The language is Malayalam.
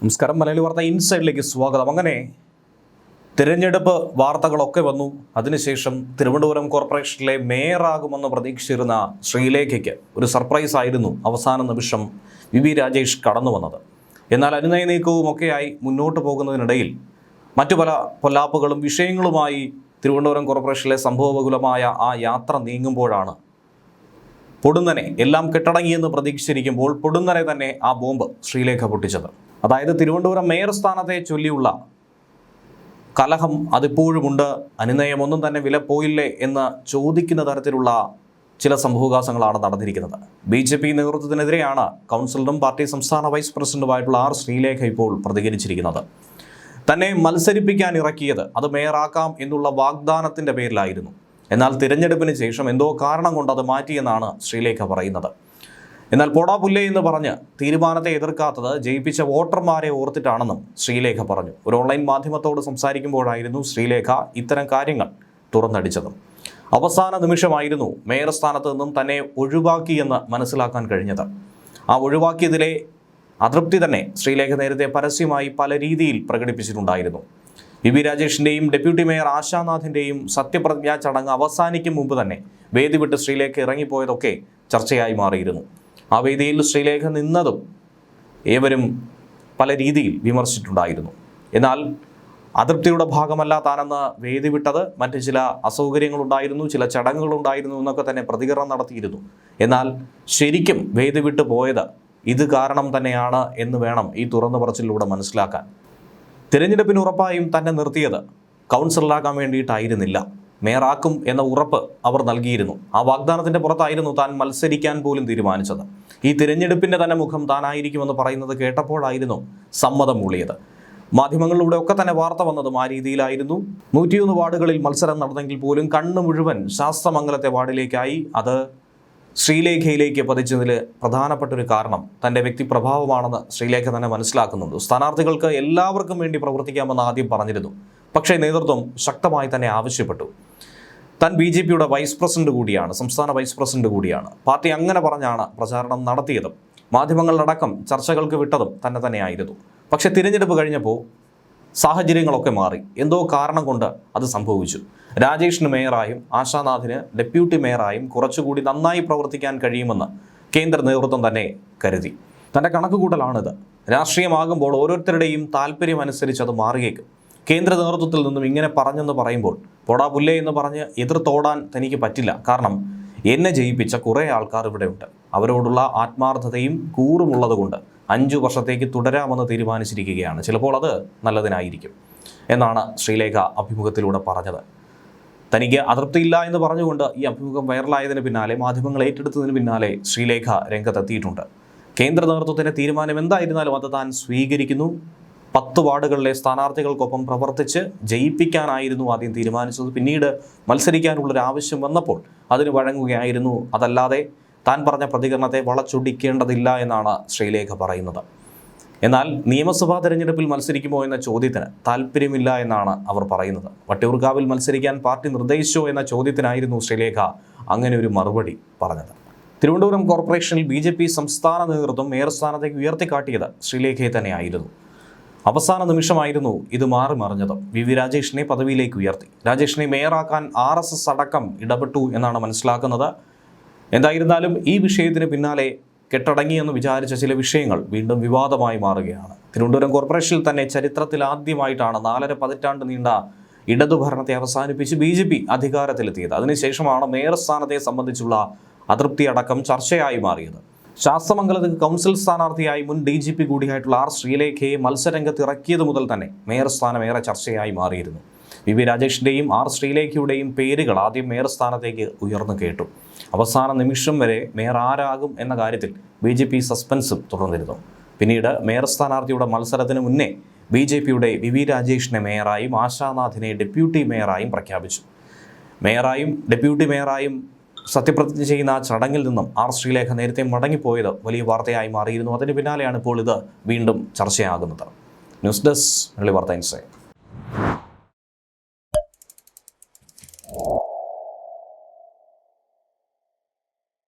നമസ്കാരം. മലയാളി വാർത്ത ഇൻസൈഡിലേക്ക് സ്വാഗതം. അങ്ങനെ തിരഞ്ഞെടുപ്പ് വാർത്തകളൊക്കെ വന്നു. അതിനുശേഷം തിരുവനന്തപുരം കോർപ്പറേഷനിലെ മേയറാകുമെന്ന് പ്രതീക്ഷിച്ചിരുന്ന ശ്രീലേഖയ്ക്ക് ഒരു സർപ്രൈസ് ആയിരുന്നു അവസാന നിമിഷം വി രാജേഷ് കടന്നു വന്നത്. എന്നാൽ അനുനയ നീക്കവുമൊക്കെയായി മുന്നോട്ട് പോകുന്നതിനിടയിൽ മറ്റു പല പൊല്ലാപ്പുകളും വിഷയങ്ങളുമായി തിരുവനന്തപുരം കോർപ്പറേഷനിലെ സംഭവബഹുലമായ ആ യാത്ര നീങ്ങുമ്പോഴാണ് പൊടുന്നനെ എല്ലാം കെട്ടടങ്ങിയെന്ന് പ്രതീക്ഷിച്ചിരിക്കുമ്പോൾ പൊടുന്നനെ തന്നെ ആ ബോംബ് ശ്രീലേഖ പൊട്ടിച്ചത്. അതായത് തിരുവനന്തപുരം മേയർ സ്ഥാനത്തെ ചൊല്ലിയുള്ള കലഹം അതിപ്പോഴുമുണ്ട്. അനുനയമൊന്നും തന്നെ വില പോയില്ലേ എന്ന് ചോദിക്കുന്ന തരത്തിലുള്ള ചില സംഭവവികാസങ്ങളാണ് നടന്നിരിക്കുന്നത്. BJP നേതൃത്വത്തിനെതിരെയാണ് കൗൺസിലറും പാർട്ടി സംസ്ഥാന വൈസ് പ്രസിഡന്റുമായിട്ടുള്ള R ശ്രീലേഖ ഇപ്പോൾ പ്രതികരിച്ചിരിക്കുന്നത്. തന്നെ മത്സരിപ്പിക്കാൻ ഇറക്കിയത് അത് മേയറാക്കാം എന്നുള്ള വാഗ്ദാനത്തിൻ്റെ പേരിലായിരുന്നു. എന്നാൽ തിരഞ്ഞെടുപ്പിന് ശേഷം എന്തോ കാരണം കൊണ്ട് അത് മാറ്റിയെന്നാണ് ശ്രീലേഖ പറയുന്നത്. എന്നാൽ പോടാ പുല്ലേ എന്ന് പറഞ്ഞ് തീരുമാനത്തെ എതിർക്കാത്തത് ജയിപ്പിച്ച വോട്ടർമാരെ ഓർത്തിട്ടാണെന്നും ശ്രീലേഖ പറഞ്ഞു. ഒരു ഓൺലൈൻ മാധ്യമത്തോട് സംസാരിക്കുമ്പോഴായിരുന്നു ശ്രീലേഖ ഇത്തരം കാര്യങ്ങൾ തുറന്നടിച്ചത്. അവസാന നിമിഷമായിരുന്നു മേയർ സ്ഥാനത്ത് നിന്നും തന്നെ ഒഴിവാക്കിയെന്ന് മനസ്സിലാക്കാൻ കഴിഞ്ഞത്. ആ ഒഴിവാക്കിയതിലെ അതൃപ്തി തന്നെ ശ്രീലേഖ നേരത്തെ പരസ്യമായി പല രീതിയിൽ പ്രകടിപ്പിച്ചിട്ടുണ്ടായിരുന്നു. വി രാജേഷിൻ്റെയും ഡെപ്യൂട്ടി മേയർ ആശാനാഥിൻ്റെയും സത്യപ്രതിജ്ഞാ ചടങ്ങ് അവസാനിക്കും മുമ്പ് തന്നെ വേദി വിട്ട് ശ്രീലേഖ ഇറങ്ങിപ്പോയതൊക്കെ ചർച്ചയായി മാറിയിരുന്നു. ആ വേദിയിൽ ശ്രീലേഖ നിന്നതും ഏവരും പല രീതിയിൽ വിമർശിച്ചിട്ടുണ്ടായിരുന്നു. എന്നാൽ അതൃപ്തിയുടെ ഭാഗമല്ല താനെന്ന് വേദി വിട്ടത്, മറ്റ് ചില അസൗകര്യങ്ങളുണ്ടായിരുന്നു, ചില ചടങ്ങുകളുണ്ടായിരുന്നു എന്നൊക്കെ തന്നെ പ്രതികരണം നടത്തിയിരുന്നു. എന്നാൽ ശരിക്കും വേദി വിട്ടു പോയത് ഇത് കാരണം തന്നെയാണ് എന്ന് വേണം ഈ തുറന്നു പറച്ചിലൂടെ മനസ്സിലാക്കാൻ. തിരഞ്ഞെടുപ്പിന് ഉറപ്പായും തന്നെ നിർത്തിയത് കൗൺസിലറാക്കാൻ വേണ്ടിയിട്ടായിരുന്നില്ല, മേയറാക്കും എന്ന ഉറപ്പ് അവർ നൽകിയിരുന്നു. ആ വാഗ്ദാനത്തിൻ്റെ പുറത്തായിരുന്നു താൻ മത്സരിക്കാൻ പോലും തീരുമാനിച്ചത്. ഈ തിരഞ്ഞെടുപ്പിൻ്റെ തന്നെ മുഖം താനായിരിക്കുമെന്ന് പറയുന്നത് കേട്ടപ്പോഴായിരുന്നു സമ്മതം മൂളിയത്. മാധ്യമങ്ങളിലൂടെ ഒക്കെ തന്നെ വാർത്ത വന്നതും ആ രീതിയിലായിരുന്നു. 101 വാർഡുകളിൽ മത്സരം നടന്നെങ്കിൽ പോലും കണ്ണ് മുഴുവൻ ശാസ്തമംഗലത്തെ വാർഡിലേക്കായി. അത് ശ്രീലേഖയിലേക്ക് പതിച്ചതിൽ പ്രധാനപ്പെട്ടൊരു കാരണം തൻ്റെ വ്യക്തിപ്രഭാവമാണെന്ന് ശ്രീലേഖ തന്നെ മനസ്സിലാക്കുന്നുണ്ട്. സ്ഥാനാർത്ഥികൾക്ക് എല്ലാവർക്കും വേണ്ടി പ്രവർത്തിക്കാമെന്ന് ആദ്യം പറഞ്ഞിരുന്നു. പക്ഷേ നേതൃത്വം ശക്തമായി തന്നെ ആവശ്യപ്പെട്ടു. താൻ BJPയുടെ വൈസ് പ്രസിഡന്റ് കൂടിയാണ്, സംസ്ഥാന വൈസ് പ്രസിഡന്റ് കൂടിയാണ്. പാർട്ടി അങ്ങനെ പറഞ്ഞാണ് പ്രചാരണം നടത്തിയതും മാധ്യമങ്ങളിലടക്കം ചർച്ചകൾക്ക് വിട്ടതും തന്നെയായിരുന്നു. പക്ഷേ തിരഞ്ഞെടുപ്പ് കഴിഞ്ഞപ്പോൾ സാഹചര്യങ്ങളൊക്കെ മാറി. എന്തോ കാരണം കൊണ്ട് അത് സംഭവിച്ചു. രാജേഷിന് മേയറായും ആശാനാഥിന് ഡെപ്യൂട്ടി മേയറായും കുറച്ചുകൂടി നന്നായി പ്രവർത്തിക്കാൻ കഴിയുമെന്ന് കേന്ദ്ര നേതൃത്വം തന്നെ കരുതി. തൻ്റെ കണക്കുകൂട്ടലാണിത്. രാഷ്ട്രീയമാകുമ്പോൾ ഓരോരുത്തരുടെയും താല്പര്യം അനുസരിച്ച് അത് മാറിയേക്കും. കേന്ദ്ര നേതൃത്വത്തിൽ നിന്നും ഇങ്ങനെ പറഞ്ഞെന്ന് പറയുമ്പോൾ പോടാ പുല്ലേ എന്ന് പറഞ്ഞ് എതിർത്തോടാൻ തനിക്ക് പറ്റില്ല. കാരണം എന്നെ ജയിപ്പിച്ച കുറേ ആൾക്കാർ ഇവിടെയുണ്ട്. അവരോടുള്ള ആത്മാർത്ഥതയും കൂറുമുള്ളത് കൊണ്ട് 5 വർഷത്തേക്ക് തുടരാമെന്ന് തീരുമാനിച്ചിരിക്കുകയാണ്. ചിലപ്പോൾ അത് നല്ലതിനായിരിക്കും എന്നാണ് ശ്രീലേഖ അഭിമുഖത്തിലൂടെ പറഞ്ഞത്. തനിക്ക് അതൃപ്തിയില്ല എന്ന് പറഞ്ഞുകൊണ്ട് ഈ അഭിമുഖം വൈറലായതിന് പിന്നാലെ, മാധ്യമങ്ങൾ ഏറ്റെടുത്തതിന് പിന്നാലെ ശ്രീലേഖ രംഗത്തെത്തിയിട്ടുണ്ട്. കേന്ദ്ര നേതൃത്വത്തിൻ്റെ തീരുമാനം എന്തായിരുന്നാലും അത് താൻ സ്വീകരിക്കുന്നു. 10 വാർഡുകളിലെ സ്ഥാനാർത്ഥികൾക്കൊപ്പം പ്രവർത്തിച്ച് ജയിപ്പിക്കാനായിരുന്നു ആദ്യം തീരുമാനിച്ചത്. പിന്നീട് മത്സരിക്കാനുള്ളൊരു ആവശ്യം വന്നപ്പോൾ അതിന് വഴങ്ങുകയായിരുന്നു. അതല്ലാതെ താൻ പറഞ്ഞ പ്രതികരണത്തെ വളച്ചൊടിക്കേണ്ടതില്ല എന്നാണ് ശ്രീലേഖ പറയുന്നത്. എന്നാൽ നിയമസഭാ തെരഞ്ഞെടുപ്പിൽ മത്സരിക്കുമോ എന്ന ചോദ്യത്തിന് താല്പര്യമില്ല എന്നാണ് അവർ പറയുന്നത്. വട്ടിയൂർക്കാവിൽ മത്സരിക്കാൻ പാർട്ടി നിർദ്ദേശിച്ചോ എന്ന ചോദ്യത്തിനായിരുന്നു ശ്രീലേഖ അങ്ങനെ ഒരു മറുപടി പറഞ്ഞത്. തിരുവനന്തപുരം കോർപ്പറേഷനിൽ BJP സംസ്ഥാന നേതൃത്വം മേയർ സ്ഥാനത്തേക്ക് ഉയർത്തിക്കാട്ടിയത് ശ്രീലേഖയെ തന്നെയായിരുന്നു. അവസാന നിമിഷമായിരുന്നു ഇത് മാറി മറിഞ്ഞത്. വി രാജേഷിനെ പദവിയിലേക്ക് ഉയർത്തി. രാജേഷിനെ മേയറാക്കാൻ RSS അടക്കം ഇടപെട്ടു എന്നാണ് മനസ്സിലാക്കുന്നത്. എന്തായിരുന്നാലും ഈ വിഷയത്തിന് പിന്നാലെ കെട്ടടങ്ങിയെന്ന് വിചാരിച്ച ചില വിഷയങ്ങൾ വീണ്ടും വിവാദമായി മാറുകയാണ്. തിരുവനന്തപുരം കോർപ്പറേഷനിൽ തന്നെ ചരിത്രത്തിൽ ആദ്യമായിട്ടാണ് 4.5 പതിറ്റാണ്ട് നീണ്ട ഇടതുഭരണത്തെ അവസാനിപ്പിച്ച് BJP അധികാരത്തിലെത്തിയത്. അതിനുശേഷമാണ് മേയർ സ്ഥാനത്തെ സംബന്ധിച്ചുള്ള അതൃപ്തി അടക്കം ചർച്ചയായി മാറിയത്. ശാസ്തമംഗലത്ത് കൗൺസിൽ സ്ഥാനാർത്ഥിയായി മുൻ DGP കൂടിയായിട്ടുള്ള R ശ്രീലേഖയെ മത്സരരംഗത്ത് ഇറക്കിയത് മുതൽ തന്നെ മേയർ സ്ഥാനം ഏറെ ചർച്ചയായി മാറിയിരുന്നു. വി രാജേഷിൻ്റെയും R ശ്രീലേഖയുടെയും പേരുകൾ ആദ്യം മേയർ സ്ഥാനത്തേക്ക് ഉയർന്നു കേട്ടു. അവസാന നിമിഷം വരെ മേയർ ആരാകും എന്ന കാര്യത്തിൽ BJP സസ്പെൻസും തുടർന്നിരുന്നു. പിന്നീട് മേയർ സ്ഥാനാർത്ഥിയുടെ മത്സരത്തിന് മുന്നേ BJPയുടെ വി രാജേഷിനെ മേയറായും ആശാനാഥിനെ ഡെപ്യൂട്ടി മേയറായും പ്രഖ്യാപിച്ചു. മേയറായും ഡെപ്യൂട്ടി മേയറായും സത്യപ്രതിജ്ഞ ചെയ്യുന്ന ആ ചടങ്ങിൽ നിന്നും R ശ്രീലേഖ നേരത്തെ മടങ്ങിപ്പോയത് വലിയ വാർത്തയായി മാറിയിരുന്നു. അതിന് പിന്നാലെയാണ് ഇപ്പോൾ ഇത് വീണ്ടും ചർച്ചയാകുന്നത്. ന്യൂസ് ഡെസ്ക് മലയാളി വാർത്ത ഇൻസൈഡ്.